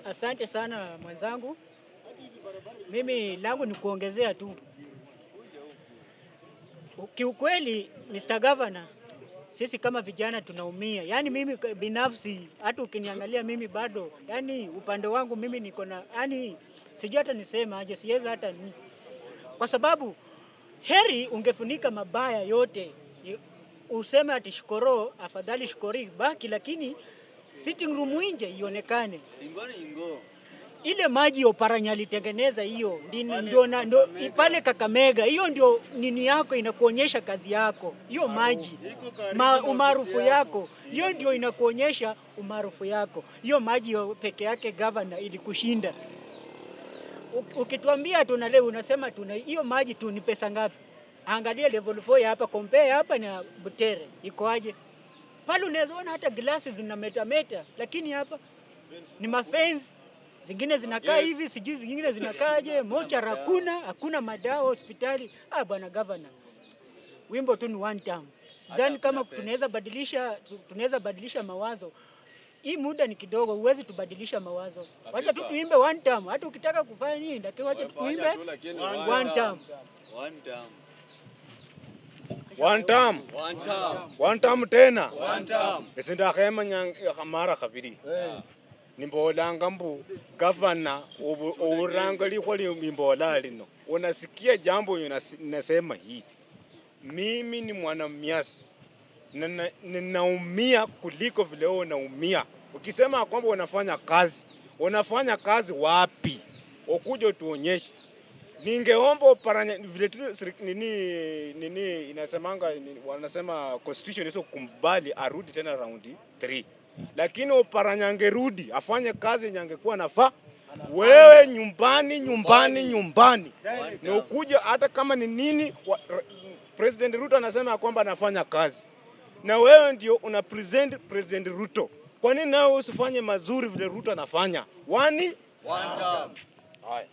Asante sana mwenzangu. Mimi langu ni kuongezea tu. Kiukweli Mr. Governor, sisi kama vijana tunaumia. Yaani mimi binafsi hata ukiniangalia mimi bado, yaani upande wangu mimi niko na, yaani sijui hata nisema aje, siwezi hata ni. Kwa sababu heri ungefunika mabaya yote. Useme ati shikoro, afadhali shikori baki, lakini sitting room nje ionekane. Ile maji Oparanya alitengeneza hiyo ndio pale Kakamega, hiyo ndio nini yako inakuonyesha kazi yako. Hiyo maji umaarufu yako, hiyo ndio inakuonyesha umaarufu yako. Hiyo maji peke yake governor ilikushinda. Ukituambia leo unasema tuna hiyo maji tu ni pesa ngapi? Angalia level 4 hapa, compare hapa na Butere iko aje? Pale unaweza ona hata glasi zinametameta, lakini hapa ni mafenzi. Zingine zinakaa hivi, sijui zingine zinakaaje, mocha hakuna madawa hospitali. Bwana governor, wimbo tu ni one time. Sidhani kama tunaweza badilisha mawazo. Hii muda ni kidogo, huwezi tubadilisha mawazo. Wacha tu tuimbe one time. Hata ukitaka kufanya nini, lakini wacha tu tuimbe one time. One time tena. Esinda khema nyamara khabiri. Nimbolanga mbu governor uranga liko limbola lino. Unasikia jambo ninasema hii. Mimi ni mwanamyasi. Ninaumia kuliko vile wewe unaumia. Ukisema kwamba unafanya kazi wapi? Ukuje tuonyeshe. Ningeomba Oparanya vile tu nini inasemanga wanasema constitution hizo kumbali arudi tena round 3. Lakini Oparanya angerudi afanye kazi yenye angekuwa nafaa. Wewe nyumbani. Na ukuje hata kama ni nini President Ruto anasema kwamba anafanya kazi. Na wewe ndio una present President Ruto. Kwa nini nawe usifanye mazuri vile Ruto anafanya? One time. Haya.